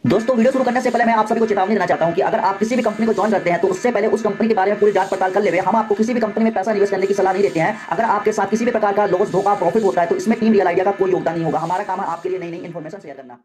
दोस्तों वीडियो शुरू करने से पहले मैं आप सभी को चेतावनी देना चाहता हूं कि अगर आप किसी भी कंपनी को ज्वाइन करते हैं तो उससे पहले उस कंपनी के बारे में पूरी जांच पड़ताल कर लेवे। हम आपको किसी भी कंपनी में पैसा निवेश करने की सलाह नहीं देते हैं। अगर आपके साथ किसी भी प्रकार का लॉस, धोखा, प्रॉफिट होता है तो इसमें टीम रियल आइडिया का कोई योगदान नहीं होगा। हमारा काम है आपके लिए नई नई इन्फॉर्मेशन शेयर करना।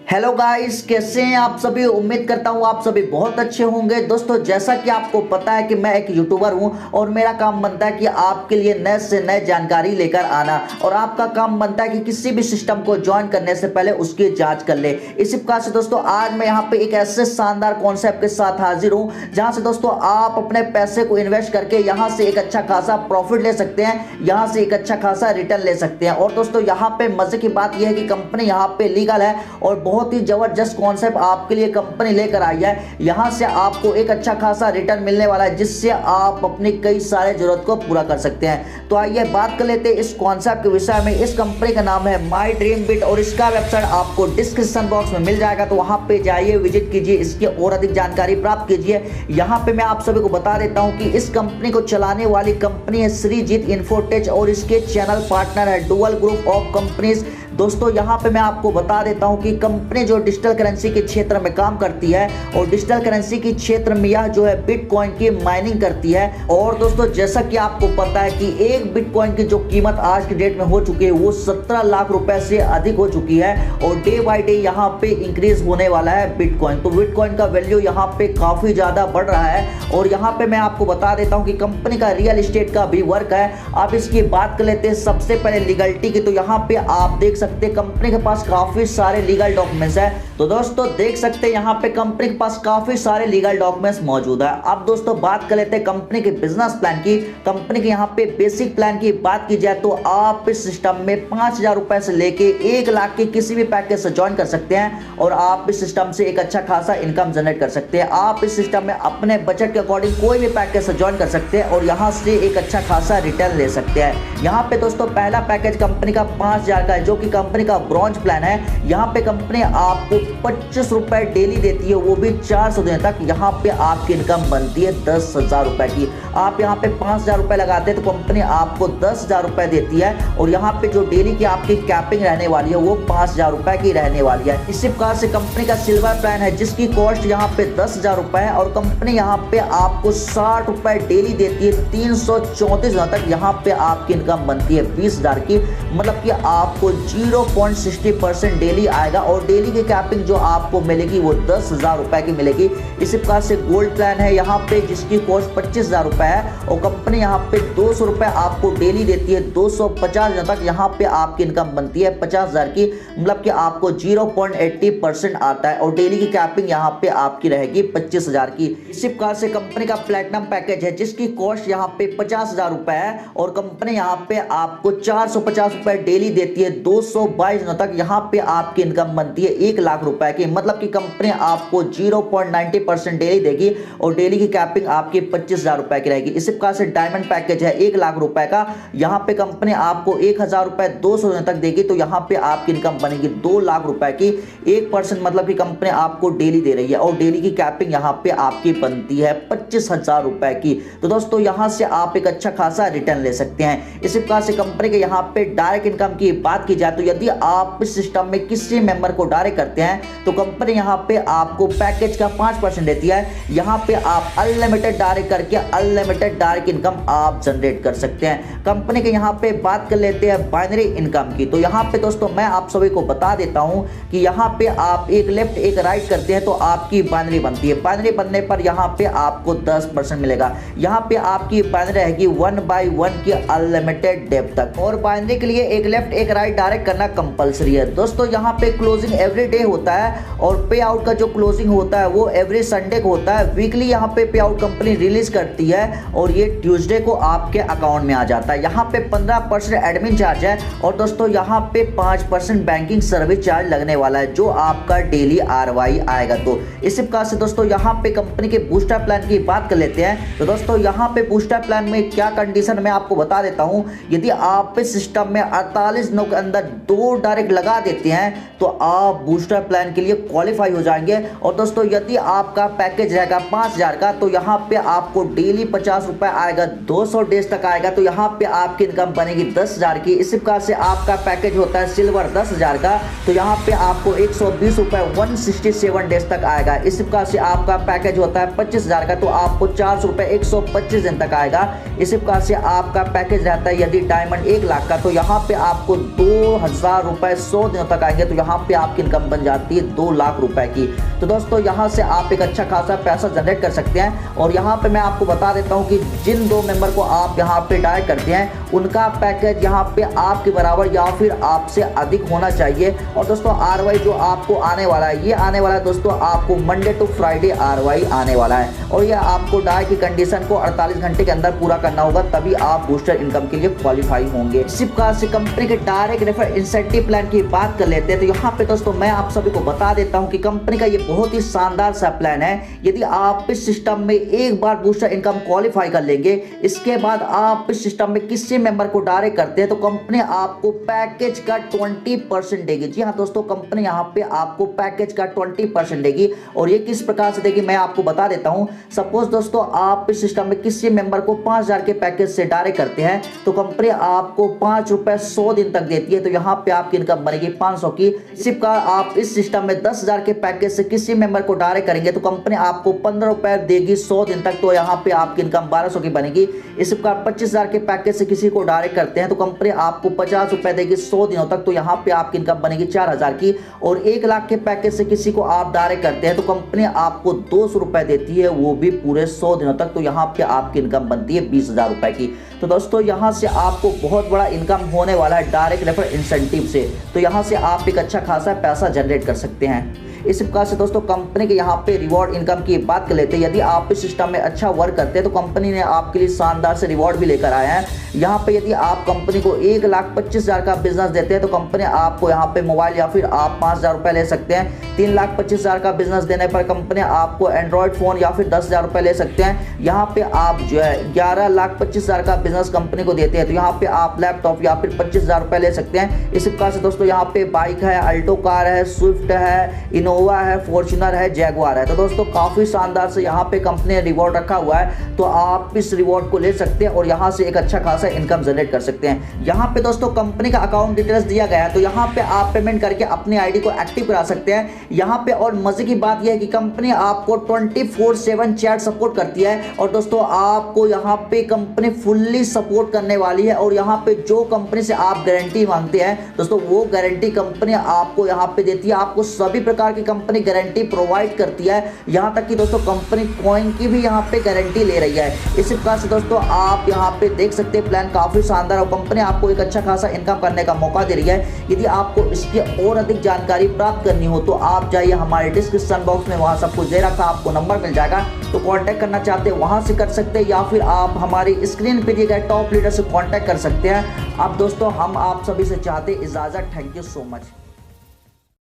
हेलो गाइस, कैसे हैं आप सभी। उम्मीद करता हूं आप सभी बहुत अच्छे होंगे। दोस्तों जैसा कि आपको पता है कि मैं एक यूट्यूबर हूं और मेरा काम बनता है कि आपके लिए नए से नए जानकारी लेकर आना, और आपका काम बनता है कि किसी भी सिस्टम को ज्वाइन करने से पहले उसकी जांच कर ले। इसी प्रकार से दोस्तों आज मैं यहाँ पे एक ऐसे शानदार कॉन्सेप्ट के साथ हाजिर हूँ जहाँ से दोस्तों आप अपने पैसे को इन्वेस्ट करके यहाँ से एक अच्छा खासा प्रॉफिट ले सकते हैं, यहाँ से एक अच्छा खासा रिटर्न ले सकते हैं। और दोस्तों यहाँ पे मजे की बात यह है कि कंपनी यहाँ पे लीगल है और बहुत ही जबरदस्त कॉन्सेप्ट आपके लिए कंपनी लेकर आई है। यहां से आपको एक अच्छा खासा रिटर्न मिलने वाला है जिससे आप अपनी कई सारे जरूरत को पूरा कर सकते हैं। तो आइए बात कर लेते हैं इस कॉन्सेप्ट के विषय में। इस कंपनी का नाम है माई ड्रीम बिट और इसका वेबसाइट आपको डिस्क्रिप्शन बॉक्स में मिल जाएगा, तो वहां पे जाइए, विजिट कीजिए, इसकी और अधिक जानकारी प्राप्त कीजिए। यहां पे मैं आप सभी को बता देता हूं कि इस कंपनी को चलाने वाली कंपनी है श्रीजीत इन्फोटेक और इसके चैनल पार्टनर है डुअल ग्रुप ऑफ कंपनीज। दोस्तों यहाँ पे मैं आपको बता देता हूँ कि कंपनी जो डिजिटल करेंसी के क्षेत्र में काम करती है और डिजिटल करेंसी के क्षेत्र में यह जो है बिटकॉइन की माइनिंग करती है। और दोस्तों जैसा कि आपको पता है कि एक बिटकॉइन की जो कीमत आज की डेट में हो चुकी है वो 17 लाख रुपए से अधिक हो चुकी है और डे बाय डे यहाँ पे इंक्रीज होने वाला है बिटकॉइन। तो बिटकॉइन का वैल्यू यहाँ पे काफी ज्यादा बढ़ रहा है। और यहाँ पे मैं आपको बता देता हूँ कि कंपनी का रियल एस्टेट का भी वर्क है। आप इसकी बात कर लेते हैं सबसे पहले लीगलिटी की। तो यहाँ पे आप देख सकते हैं कंपनी के पास काफी सारे लीगल डॉक्यूमेंट्स है। तो दोस्तों देख सकते हैं यहाँ पे कंपनी के पास काफी सारे लीगल डॉक्यूमेंट्स मौजूद है। अब दोस्तों बात कर लेते हैं कंपनी के बिजनेस प्लान की। कंपनी के यहाँ पे बेसिक प्लान की बात की जाए तो आप इस सिस्टम में 5,000 रुपए से लेके 1 लाख के किसी भी पैकेज से ज्वाइन कर सकते हैं और आप इस सिस्टम से एक अच्छा खासा इनकम जनरेट कर सकते हैं। आप इस सिस्टम में अपने बजट के अकॉर्डिंग कोई भी पैकेज से ज्वाइन कर सकते हैं और यहाँ से एक अच्छा खासा रिटर्न ले सकते हैं। यहाँ पे दोस्तों पहला पैकेज कंपनी का 5,000 का है जो कि कंपनी का ब्रॉन्ज प्लान है। यहाँ पे कंपनी आपको 25 रुपए डेली देती है, वो भी 400 दिन तक। यहाँ पे आपकी इनकम बनती है 10,000 रुपए की। आप यहाँ पे 5,000 रुपए लगाते हैं तो कंपनी आपको 10,000 रुपए देती है और यहाँ पे जो डेली की आपकी कैपिंग रहने वाली है वो 5,000 रुपए की रहने वाली है। इसी प्रकार से कंपनी का सिल्वर प्लान है जिसकी कॉस्ट यहाँ पे 10,000 रुपए है और कंपनी यहाँ पे आपको 60 रुपए डेली देती है 334 दिन तक। यहाँ पे आपकी इनकम बनती है 20,000 की, मतलब कि आपको 0.60% डेली आएगा और डेली की कैपिंग जो आपको मिलेगी वो 10,000 रुपए की मिलेगी। इसी प्रकार से गोल्ड प्लान है यहाँ पे जिसकी कॉस्ट 25,000 रुपए है और कंपनी यहाँ पे 200 रुपए आपको डेली देती है 250 दिन तक। यहाँ पे आपकी इनकम बनती है 50,000 की, मतलब कि आपको 0.80% आता है और डेली की कैपिंग यहाँ पे आपकी रहेगी 25,000 की। इसी प्रकार से कंपनी का प्लेटिनम पैकेज है जिसकी कॉस्ट यहाँ पे 50,000 रुपए है और कंपनी यहाँ पे आपको 450 रुपए डेली देती है 222 दिनों तक। यहाँ पे आपकी इनकम बनती है 1 लाख रुपए की, मतलब कि कंपनी आपको 0.90% डेली देगी और डेली की कैपिंग आपकी 25,000 रुपए की रहेगी। इसी प्रकार से डायमंड पैकेज है 1 लाख रुपए का। यहाँ पे कंपनी आपको 1,000 रुपए 200 दिन तक देगी, तो यहाँ पे आपकी इनकम बनेगी 2 लाख रुपए की। 1% मतलब कि कंपनी आपको डेली दे रही है और डेली की कैपिंग यहाँ पे आपकी बनती है 25,000 रुपए की। तो दोस्तों यहाँ से आप एक अच्छा खासा रिटर्न ले सकते हैं। इसी प्रकार से कंपनी के यहाँ पे डायरेक्ट इनकम की बात की जाए तो यदि आप इस सिस्टम में किसी मेंबर को डायरेक्ट करते हैं तो कंपनी यहाँ पे आपको पैकेज का 5% देती है। यहाँ पे आप अनलिमिटेड डायरेक्ट करके अनलिमिटेड डायरेक्ट इनकम आप जनरेट कर सकते हैं। कंपनी के यहाँ पे बात कर लेते हैं बाइनरी इनकम की। तो यहाँ पे दोस्तों मैं आप सभी को बता देता हूँ कि यहाँ पे आप एक लेफ्ट एक राइट करते हैं तो आपकी बाइनरी बनती है। बाइनरी बनने पर यहाँ पे आपको 10% मिलेगा। यहाँ पे आपकी बाइनरी रहेगी 1/1 की अनलिमिटेड डेप्थ तक और बाइनरी के लिए एक लेफ्ट एक राइट डायरेक्ट करना कंपलसरी है। दोस्तों यहाँ पे क्लोजिंग एवरी डे होता है और पे आउट का जो क्लोजिंग होता है वो एवरी संडे को होता है। वीकली यहाँ पे पे आउट कंपनी रिलीज करती है और ये ट्यूसडे को आपके अकाउंट में आ जाता है। यहाँ पे 15% एडमिन चार्ज है और दोस्तों यहाँ पे 5% बैंकिंग सर्विस चार्ज लगने वाला है जो आपका डेली ROI आएगा। तो इसी प्रकार से दोस्तों यहाँ पे कंपनी के बूस्टर प्लान की बात कर लेते हैं। तो दोस्तों यहाँ पे बूस्टर प्लान में क्या कंडीशन मैं आपको बता देता हूँ। यदि आप इस सिस्टम में 48 दिनों के अंदर 2 डायरेक्ट लगा देते हैं तो आप बूस्टर प्लान के लिए क्वालिफाई हो जाएंगे। और दोस्तों यदि आपका पैकेज रहेगा 5000 का तो यहाँ पे आपको डेली 50 रुपए आएगा, 200 डेज तक आएगा तो यहाँ पे आपकी इनकम बनेगी 10,000 की। इसी प्रकार से आपका पैकेज होता है सिल्वर 10,000 का तो यहाँ पे आपको 120 रुपए 167 डेज तक आएगा। इसी प्रकार से आपका पैकेज होता है 25,000 का तो आपको 400 रुपए 125 दिन तक आएगा। इसी प्रकार से आपका पैकेज रहता है यदि डायमंड 1 लाख का तो यहाँ पे आपको 2,000 रुपए 100 दिनों तक आएंगे तो यहाँ पे आपकी इनकम बन जाती है 2 लाख रुपए की। तो दोस्तों यहाँ से आप एक अच्छा खासा पैसा जनरेट कर सकते हैं। और यहाँ पे मैं आपको बता देता हूँ कि जिन 2 मेंबर को आप यहाँ पे डायरेक्ट करते हैं उनका पैकेज यहाँ पे आपके बराबर या फिर आपसे अधिक होना चाहिए। और दोस्तों आरवाई जो आपको आने वाला है, ये आने वाला है दोस्तों आपको मंडे टू फ्राइडे आरवाई आने वाला है। और ये आपको डाई की कंडीशन को 48 घंटे के अंदर पूरा करना होगा तभी आप बूस्टर इनकम के लिए क्वालिफाई होंगे। इसी प्रकार से कंपनी के डायरेक्ट रेफर इंसेंटिव प्लान की बात कर लेते हैं तो यहाँ पे दोस्तों मैं आप सभी को बता देता हूँ कि कंपनी का ये बहुत ही शानदार सा प्लान है। यदि आप इस सिस्टम में एक बार बूस्टर इनकम क्वालिफाई कर लेंगे, इसके बाद आप इस सिस्टम में किसी मेंबर को डायरेक्ट करते हैं तो कंपनी आपको पैकेज का 20% देगी। जी हाँ दोस्तों, कंपनी यहाँ पे आपको पैकेज का 20% देगी। और ये किस प्रकार से देगी मैं आपको बता देता हूँ। सपोज दोस्तों आप इस सिस्टम में किसी मेंबर को 5000 के पैकेज से डायरेक्ट करते हैं तो कंपनी आपको 5 रुपए 100 दिन तक देती है तो यहाँ पे आपकी इनकम बनेगी 500 की। इसी प्रकार आप इस सिस्टम में 10,000 के पैकेज से किसी मेंबर को डायरेक्ट करेंगे तो कंपनी आपको 15 रुपए देगी 100 दिन तक तो यहाँ पे आपकी इनकम 1200 की बनेगी। इसी प्रकार 25,000 के पैकेज से किसी को डायरेक्ट करते हैं तो कंपनी आपको 50 रुपए देगी 100 दिनों तक तो यहाँ पे आपकी इनकम बनेगी 4,000 की। और 1 लाख के पैकेज से किसी को आप डायरेक्ट करते हैं तो कंपनी आपको 200 रुपए देती है, वो भी पूरे 100 दिनों तक तो यहाँ पे आपकी इनकम बनती है 20,000 रुपए की। तो दोस्तों यहाँ से आपको बहुत बड़ा इनकम होने वाला है डायरेक्ट रेफर इंसेंटिव से, तो यहाँ से आप एक अच्छा खासा पैसा जनरेट कर सकते हैं। इस प्रकार से दोस्तों कंपनी के यहाँ पे रिवॉर्ड इनकम की बात कर लेते हैं। यदि आप इस सिस्टम में अच्छा वर्क करते हैं तो कंपनी ने आपके लिए शानदार से रिवॉर्ड भी लेकर आया है। यहाँ पे यदि आप कंपनी को 1,25,000 का बिजनेस देते हैं तो कंपनी आपको यहाँ पे मोबाइल या फिर आप 5,000 रुपए ले सकते हैं। 3,25,000 का बिजनेस देने पर कंपनी आपको एंड्रॉयड फोन या फिर 10,000 रुपए ले सकते हैं। यहाँ पे आप जो है 11,25,000 का बिजनेस कंपनी को देते हैं तो यहाँ पे आप लैपटॉप या फिर 25,000 रुपए ले सकते हैं। इस प्रकार से दोस्तों यहाँ पे बाइक है, अल्टो कार है, स्विफ्ट है, इनोवा है, फॉर्च्यूनर है, जैगुआर है। तो दोस्तों काफी शानदार से यहाँ पे कंपनी ने रिवॉर्ड रखा हुआ है तो आप इस रिवॉर्ड को ले सकते हैं और यहाँ से एक अच्छा खासा इनकम जनरेट कर सकते हैं। यहाँ पे दोस्तों कंपनी का अकाउंट डिटेल्स दिया गया है तो यहाँ पे आप पेमेंट करके अपनी आईडी को एक्टिव करा सकते हैं। यहाँ पे और मजे की बात यह है कि कंपनी आपको 24/7 चैट सपोर्ट करती है और दोस्तों आपको यहाँ पे कंपनी फुल्ली सपोर्ट करने वाली है। और यहाँ पे जो कंपनी से आप गारंटी मांगते हैं दोस्तों वो गारंटी कंपनी आपको यहाँ पे देती है। आपको सभी प्रकार की कंपनी गारंटी प्रोवाइड करती है, यहाँ तक कि दोस्तों कंपनी कॉइन की भी यहाँ पे गारंटी ले रही है। इस प्रकार से दोस्तों आप यहाँ पे देख सकते हैं प्लान काफी शानदार और कंपनी आपको एक अच्छा खासा इनकम करने का मौका दे रही है। यदि आपको इसकी और अधिक जानकारी प्राप्त करनी हो तो आप जाइए हमारे डिस्क्रिप्शन बॉक्स में, वहां सब कुछ दे रखा, आपको नंबर मिल जाएगा तो कांटेक्ट करना चाहते हैं वहां से कर सकते हैं या फिर आप हमारी स्क्रीन पे दिए गए टॉप लीडर से कांटेक्ट कर सकते हैं। अब दोस्तों हम आप सभी से चाहते हैं इजाजत। Thank you so much.